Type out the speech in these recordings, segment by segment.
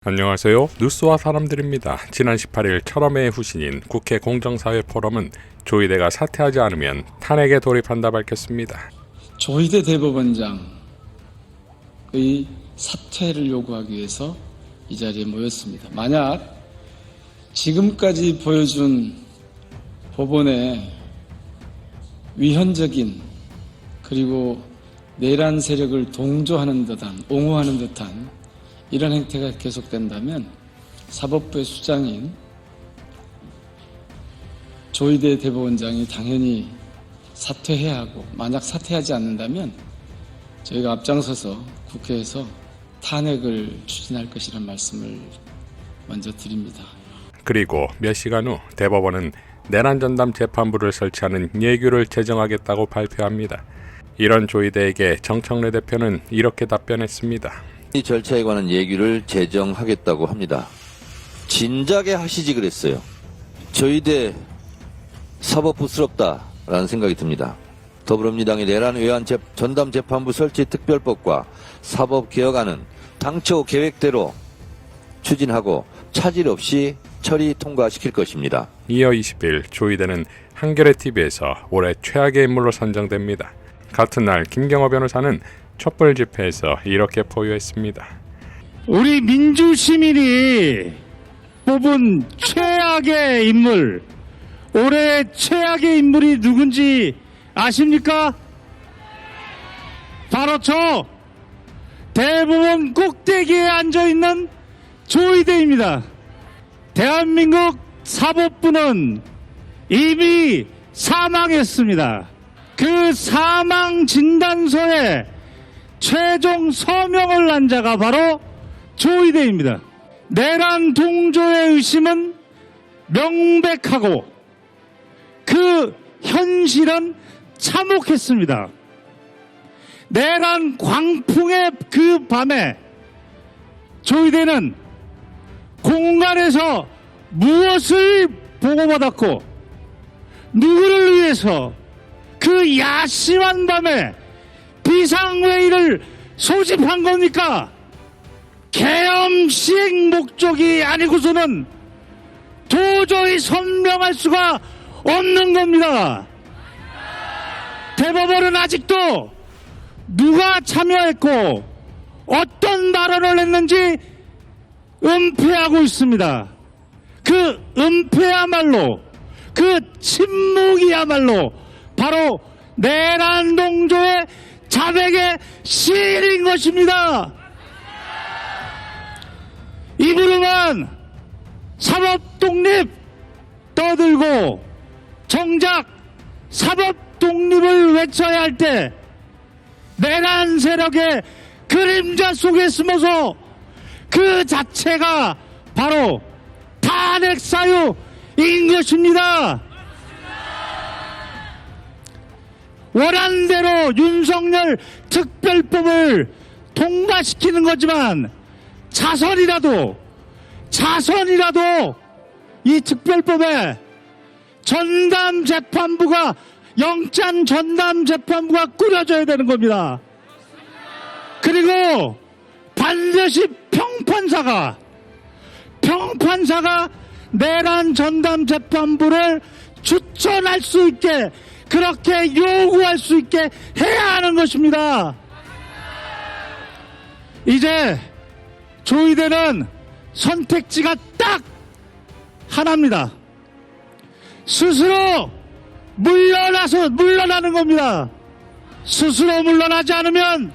안녕하세요. 뉴스와 사람들입니다. 지난 18일 철험회의 후신인 국회 공정사회 포럼은 조희대가 사퇴하지 않으면 탄핵에 돌입한다 밝혔습니다. 조희대 대법원장의 사퇴를 요구하기 위해서 이 자리에 모였습니다. 만약 지금까지 보여준 법원의 위헌적인 그리고 내란 세력을 동조하는 듯한, 옹호하는 듯한 이런 행태가 계속된다면 사법부의 수장인 조희대 대법원장이 당연히 사퇴해야 하고, 만약 사퇴하지 않는다면 저희가 앞장서서 국회에서 탄핵을 추진할 것이라는 말씀을 먼저 드립니다. 그리고 몇 시간 후 대법원은 내란 전담 재판부를 설치하는 예규를 제정하겠다고 발표합니다. 이런 조희대에게 정청래 대표는 이렇게 답변했습니다. 이 절차에 관한 예규를 제정하겠다고 합니다. 진작에 하시지 그랬어요. 조희대 사법부스럽다라는 생각이 듭니다. 더불어민주당의 내란 외환 전담 재판부 설치 특별법과 사법개혁안은 당초 계획대로 추진하고 차질 없이 처리 통과시킬 것입니다. 이어 20일 조희대는 한겨레 TV에서 올해 최악의 인물로 선정됩니다. 같은 날 김경호 변호사는 촛불 집회에서 이렇게 포유했습니다. 우리 민주시민이 뽑은 최악의 인물, 올해 최악의 인물이 누군지 아십니까? 바로 저 대법원 꼭대기에 앉아있는 조희대입니다. 대한민국 사법부는 이미 사망했습니다. 그 사망 진단서에 최종 서명을 난 자가 바로 조희대입니다. 내란 동조의 의심은 명백하고 그 현실은 참혹했습니다. 내란 광풍의 그 밤에 조희대는 공간에서 무엇을 보고받았고 누구를 위해서 그 야심한 밤에 비상회의를 소집한 겁니까? 계엄시행 목적이 아니고서는 도저히 선명할 수가 없는 겁니다. 대법원은 아직도 누가 참여했고 어떤 발언을 했는지 은폐하고 있습니다. 그 은폐야말로, 그 침묵이야말로 바로 내란 동조의 자백의 시인인 것입니다. 입으로만 사법 독립 떠들고 정작 사법 독립을 외쳐야 할 때 내란 세력의 그림자 속에 숨어서 그 자체가 바로 탄핵 사유인 것입니다. 원한대로 윤석열 특별법을 통과시키는 거지만 자선이라도 이 특별법에 전담 재판부가, 영장 전담 재판부가 꾸려져야 되는 겁니다. 그리고 반드시 평판사가 내란 전담 재판부를 추천할 수 있게, 그렇게 요구할 수 있게 해야 하는 것입니다. 이제 조희대는 선택지가 딱 하나입니다. 스스로 물러나는 겁니다. 스스로 물러나지 않으면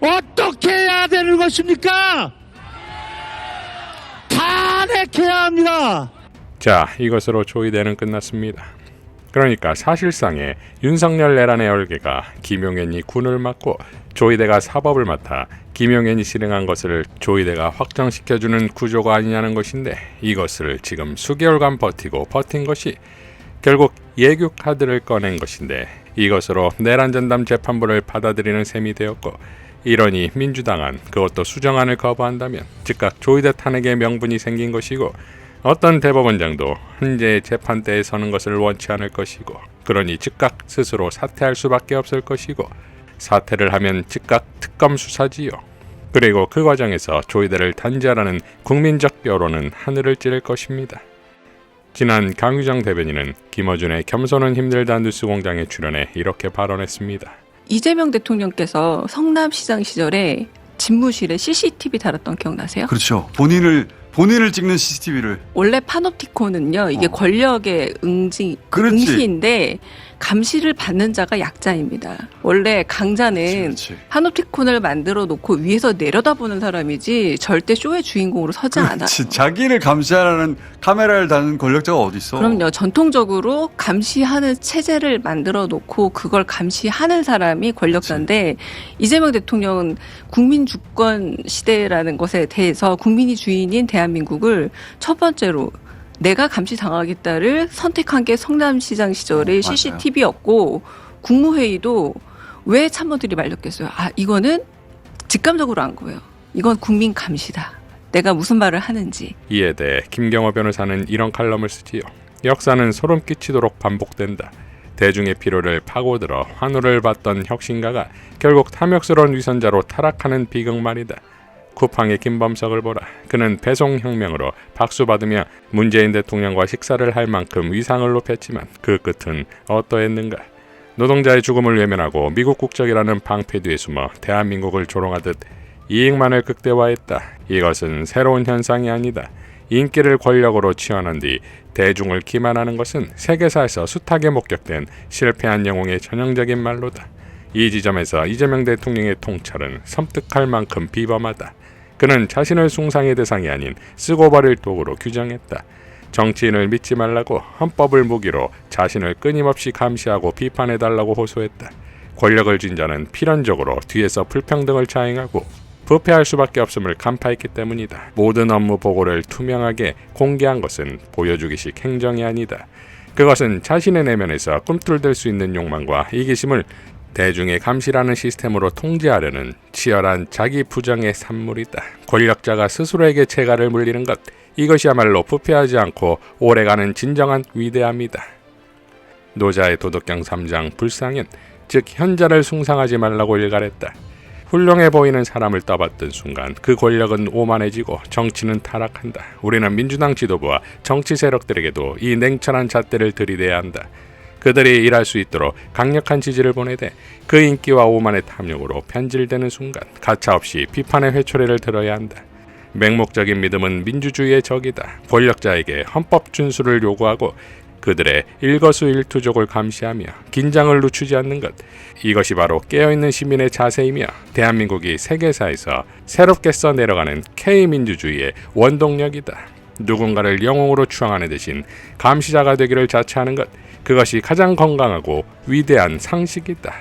어떻게 해야 되는 것입니까? 탄핵해야 합니다. 자, 이것으로 조희대는 끝났습니다. 그러니까 사실상의 윤석열 내란의 얼개가 김용현이 군을 맡고 조희대가 사법을 맡아 김용현이 실행한 것을 조희대가 확정시켜주는 구조가 아니냐는 것인데, 이것을 지금 수개월간 버틴 것이 결국 예규 카드를 꺼낸 것인데, 이것으로 내란 전담 재판부를 받아들이는 셈이 되었고, 이러니 민주당은 그것도 수정안을 거부한다면 즉각 조희대 탄핵의 명분이 생긴 것이고, 어떤 대법원장도 헌재의 재판대에 서는 것을 원치 않을 것이고, 그러니 즉각 스스로 사퇴할 수밖에 없을 것이고, 사퇴를 하면 즉각 특검 수사지요. 그리고 그 과정에서 조이대를 단죄하라는 국민적 뼈로는 하늘을 찌를 것입니다. 지난 강유정 대변인은 김어준의 겸손은 힘들다 뉴스공장에 출연해 이렇게 발언했습니다. 이재명 대통령께서 성남시장 시절에 집무실에 CCTV 달았던 기억나세요? 그렇죠. 본인을 찍는 CCTV를. 원래 파놉티콘은요, 이게 권력의 그렇지. 응시인데 감시를 받는 자가 약자입니다. 원래 강자는 그렇지. 파놉티콘을 만들어 놓고 위에서 내려다보는 사람이지 절대 쇼의 주인공으로 서지 않아요. 그렇지. 자기를 감시하라는 카메라를 다는 권력자가 어디 있어? 그럼요. 전통적으로 감시하는 체제를 만들어 놓고 그걸 감시하는 사람이 권력자인데 이재명 대통령은 국민 주권 시대라는 것에 대해서 국민이 주인인 대한민국을 첫 번째로 내가 감시당하겠다를 선택한 게 성남시장 시절의 맞아요. CCTV였고 국무회의도 왜 참모들이 말렸겠어요? 아, 이거는 직감적으로 한 거예요. 이건 국민 감시다. 내가 무슨 말을 하는지. 이에 대해 김경호 변호사는 이런 칼럼을 쓰지요. 역사는 소름 끼치도록 반복된다. 대중의 피로를 파고들어 환호를 받던 혁신가가 결국 탐욕스러운 위선자로 타락하는 비극말이다. 쿠팡의 김범석을 보라. 그는 배송혁명으로 박수받으며 문재인 대통령과 식사를 할 만큼 위상을 높였지만 그 끝은 어떠했는가. 노동자의 죽음을 외면하고 미국 국적이라는 방패 뒤에 숨어 대한민국을 조롱하듯 이익만을 극대화했다. 이것은 새로운 현상이 아니다. 인기를 권력으로 취한한 뒤 대중을 기만하는 것은 세계사에서 숱하게 목격된 실패한 영웅의 전형적인 말로다. 이 지점에서 이재명 대통령의 통찰은 섬뜩할 만큼 비범하다. 그는 자신을 숭상의 대상이 아닌 쓰고 버릴 도구로 규정했다. 정치인을 믿지 말라고 헌법을 무기로 자신을 끊임없이 감시하고 비판해달라고 호소했다. 권력을 쥔 자는 필연적으로 뒤에서 불평등을 자행하고 부패할 수밖에 없음을 간파했기 때문이다. 모든 업무 보고를 투명하게 공개한 것은 보여주기식 행정이 아니다. 그것은 자신의 내면에서 꿈틀댈 수 있는 욕망과 이기심을 대중의 감시라는 시스템으로 통제하려는 치열한 자기 부정의 산물이다. 권력자가 스스로에게 재갈을 물리는 것, 이것이야말로 부패하지 않고 오래가는 진정한 위대함이다. 노자의 도덕경 3장 불상은 즉 현자를 숭상하지 말라고 일갈했다. 훌륭해 보이는 사람을 떠받든 순간 그 권력은 오만해지고 정치는 타락한다. 우리는 민주당 지도부와 정치 세력들에게도 이 냉철한 잣대를 들이대야 한다. 그들이 일할 수 있도록 강력한 지지를 보내되 그 인기와 오만의 탐욕으로 편질되는 순간 가차없이 비판의 회초리를 들어야 한다. 맹목적인 믿음은 민주주의의 적이다. 권력자에게 헌법 준수를 요구하고 그들의 일거수일투족을 감시하며 긴장을 늦추지 않는 것, 이것이 바로 깨어있는 시민의 자세이며 대한민국이 세계사에서 새롭게 써내려가는 K민주주의의 원동력이다. 누군가를 영웅으로 추앙하는 대신 감시자가 되기를 자처하는 것, 그것이 가장 건강하고 위대한 상식이다.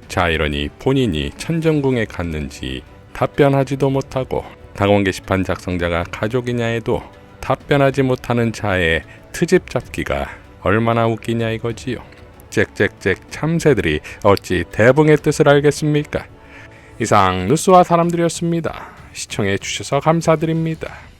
자, 이러니 본인이 천정궁에 갔는지 답변하지도 못하고 당원 게시판 작성자가 가족이냐 해도 답변하지 못하는 자의 트집 잡기가 얼마나 웃기냐 이거지요. 짹짹짹 참새들이 어찌 대붕의 뜻을 알겠습니까? 이상 뉴스와 사람들이었습니다. 시청해 주셔서 감사드립니다.